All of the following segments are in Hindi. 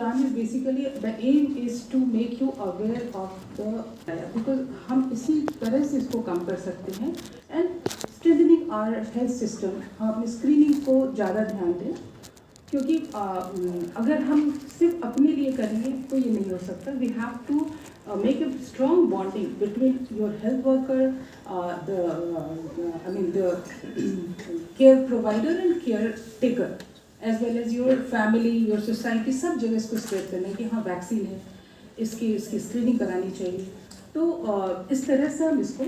program is basically, the aim is to make you aware of the, because हम इसी तरह से इसको कम कर सकते हैं, and strengthening our health system, हम अपनी screening को ज़्यादा ध्यान दें, क्योंकि अगर हम सिर्फ अपने लिए करेंगे तो ये नहीं हो सकता. We have to make a strong bonding between your health worker, the care provider and caretaker, as well as your family, your society. सब जगह इसको स्प्रेड करना है कि हाँ वैक्सीन है, इसकी स्क्रीनिंग करानी चाहिए. तो इस तरह से हम इसको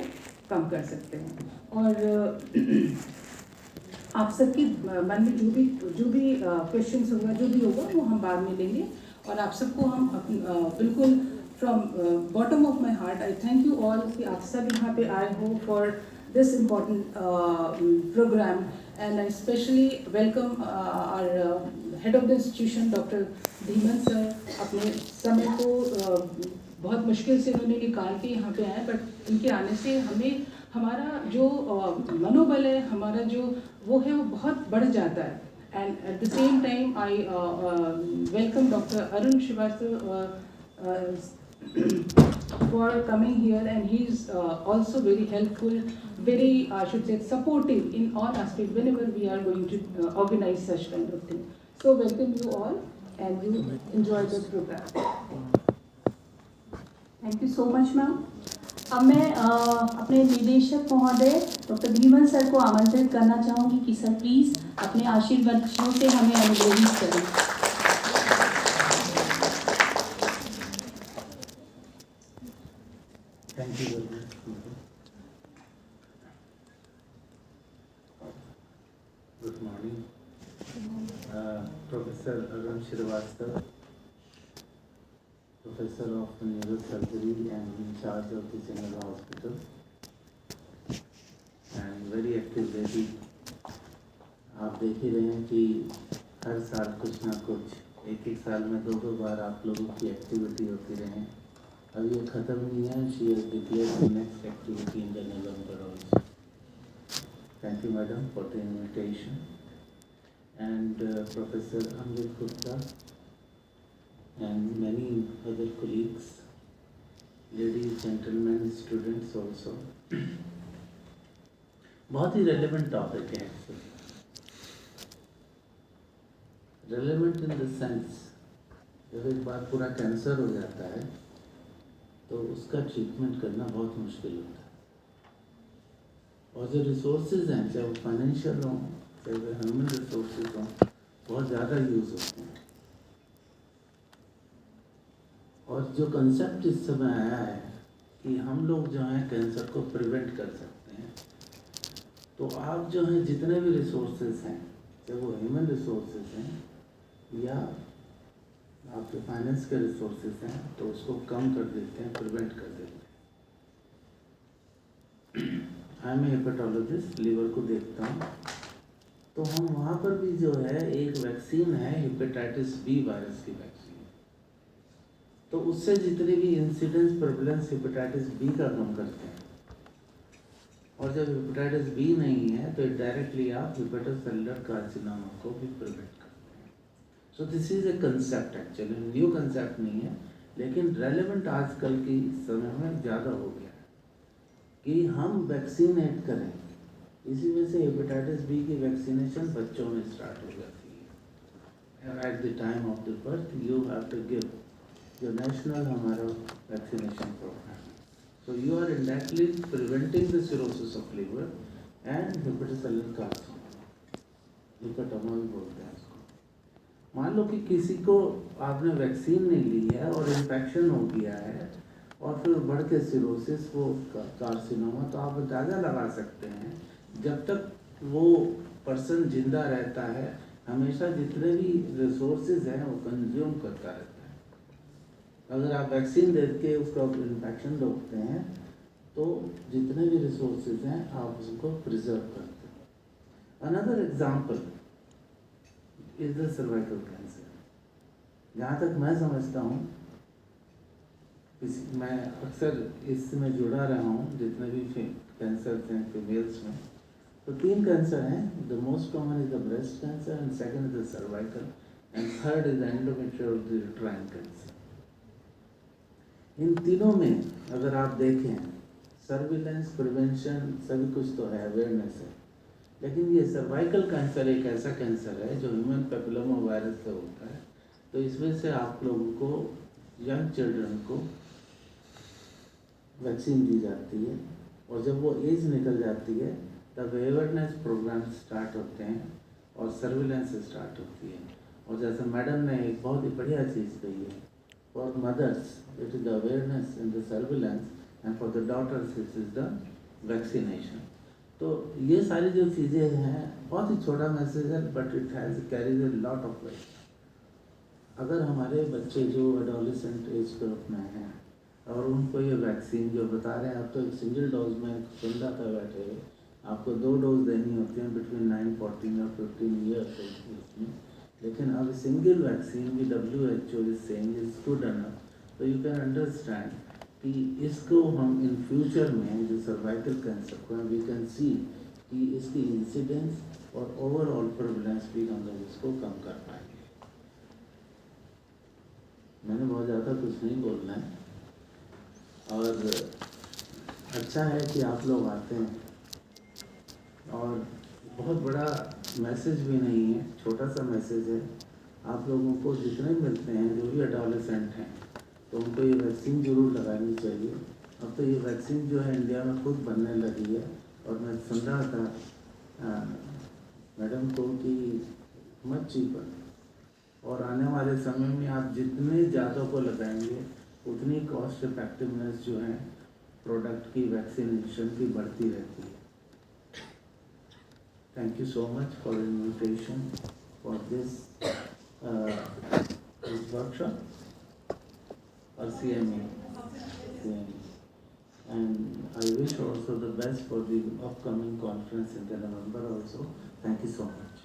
कम कर सकते हैं. और आप सबके मन में जो भी क्वेश्चंस होगा, जो भी होगा वो हम बाद में लेंगे. और आप सबको हम बिल्कुल from bottom of my heart I thank you all कि आप सब यहाँ पे आए हो for this important programme. And I specially welcome our head of the institution doctor Dhiman sir. अपने समय को बहुत मुश्किल से उन्होंने निकाल के यहाँ पे आए, बट इनके आने से हमें हमारा जो मनोबल है, हमारा जो वो है वो बहुत बढ़ जाता है. And at the same time I welcome doctor Arun Srivastava for coming here, and he is also very helpful, very I should say supportive in all aspects whenever we are going to organize such kind of thing. So welcome you all and you enjoy the program. Thank you so much ma'am. अब मैं अपने निदेशक महोदय डॉक्टर धीमन सर को आमंत्रित करना चाहूँगी कि सर प्लीज़ अपने आशीर्वचनों से हमें अनुग्रहित करें. Thank you very much. Good morning. Professor Arun Shrivastava, Professor of Neurosurgery and in charge of the General Hospital, and very active lady. आप देख ही रहे हैं कि हर साल कुछ ना कुछ, एक साल में दो बार आप लोगों की एक्टिविटी होती रहे. अब ये ख़त्म नहीं है. She has declared the next activity in the November also. Thank you madam for the invitation. And professor Amrit Gupta and many other colleagues, ladies, gentlemen, students also. बहुत ही relevant topic है. Relevant in the sense, जब एक बार पूरा कैंसर हो जाता है तो उसका ट्रीटमेंट करना बहुत मुश्किल होता है. और जो रिसोर्सेज हैं, चाहे वो फाइनेंशियल हों, चाहे वो ह्यूमन रिसोर्सेज हों, बहुत ज़्यादा यूज़ होते हैं. और जो कंसेप्ट इस समय आया है कि हम लोग जो हैं कैंसर को प्रिवेंट कर सकते हैं, तो आप जो हैं जितने भी रिसोर्सेज हैं, चाहे वो ह्यूमन रिसोर्सेज हैं या आपके फाइनेंस के रिसोर्सेज हैं, तो उसको कम कर देते हैं, प्रिवेंट कर देते हैं. I am a hepatologist, liver को देखता हूँ. तो हम वहाँ पर भी जो है एक वैक्सीन है, हेपेटाइटिस बी वायरस की वैक्सीन. तो उससे जितनी भी इंसिडेंस प्रेवलेंस हेपेटाइटिस बी का कम करते हैं. और जब हेपेटाइटिस बी नहीं है तो डायरेक्टली आप हेपेटोसेलुलर कार्सिनोमा को भी प्रिवेंट करते हैं. So this is a concept, actually new concept नहीं है, लेकिन रेलेवेंट आजकल की समय में ज़्यादा हो गया है कि हम वैक्सीनेट करें. इसी वजह से हेपेटाइटिस बी की वैक्सीनेशन बच्चों में स्टार्ट हो जाती है. At the time of the birth you have to give जो नेशनल हमारा vaccination programme. So you are indirectly preventing the cirrhosis of liver and hepatocellular carcinoma. ल्यूकोटोमा भी बोलते हैं इसको. मान लो कि किसी को आपने वैक्सीन नहीं ली है और इन्फेक्शन हो गया है और फिर बढ़ के सिरोसिस वो कार्सिनोमा, तो आप अंदाज़ा लगा सकते हैं जब तक वो पर्सन जिंदा रहता है हमेशा जितने भी रिसोर्सेज हैं वो कंज्यूम करता रहता है. अगर आप वैक्सीन दे के उसका इन्फेक्शन रोकते हैं तो जितने भी रिसोर्सेज हैं आप उसको प्रिजर्व करते हैं. Another example is the cervical cancer. जहाँ तक मैं समझता हूँ, मैं अक्सर इसमें जुड़ा रहा हूँ जितने भी कैंसर हैं फीमेल्स में, तो 3 कैंसर हैं. The most common is the breast cancer and second is the cervical and third is endometrial uterine cancer. इन तीनों में अगर आप देखें सर्विलेंस, प्रिवेंशन सभी कुछ तो है, अवेयरनेस है, लेकिन ये सर्वाइकल कैंसर एक ऐसा कैंसर है जो ह्यूमन पेपिलोमा वायरस से होता है। तो इस वजह से आप लोगों को, यंग चिल्ड्रन को वैक्सीन दी जाती है, और जब वो एज निकल जाती है तब अवेयरनेस प्रोग्राम स्टार्ट होते हैं और सर्विलेंस स्टार्ट होती है। और जैसे मैडम ने एक बहुत ही बढ़िया चीज़ कही है, for mothers it is the awareness and the surveillance, and for the daughters it is the vaccination. तो ये सारी जो चीज़ें हैं, बहुत ही छोटा मैसेज है, but it has carries a lot of weight. अगर हमारे बच्चे जो एडोलेसेंट एज ग्रुप में हैं और उनको ये वैक्सीन जो बता रहे हैं, अब तो एक सिंगल डोज में सुन रहा था बैठे हुए, आपको 2 डोज देनी होती हैं बिटवीन 9, 14 और 15 ईयर्स में, लेकिन अब सिंगल वैक्सीन भी WHO is saying is good enough. तो यू कैन अंडरस्टैंड कि इसको हम इन फ्यूचर में जो सर्वाइकल कैंसर को वी कैन सी कि इसकी इंसिडेंस और ओवरऑल प्रेवलेंस भी हम लोग इसको कम कर पाएंगे। मैंने बहुत ज़्यादा कुछ नहीं बोलना है, और अच्छा है कि आप लोग आते हैं, और बहुत बड़ा मैसेज भी नहीं है, छोटा सा मैसेज है। आप लोगों को जितने मिलते हैं जो भी एडोलेसेंट हैं, तो उनको ये वैक्सीन ज़रूर लगानी चाहिए। अब तो ये वैक्सीन जो है इंडिया में खुद बनने लगी है, और मैं सुन रहा था मैडम को कि मच चीपर, और आने वाले समय में आप जितने ज़्यादा को लगाएंगे उतनी कॉस्ट इफेक्टिवनेस जो है प्रोडक्ट की, वैक्सीनेशन की बढ़ती रहती है। Thank you so much for the invitation for this workshop or CME. And I wish also the best for the upcoming conference in the November also. Thank you so much.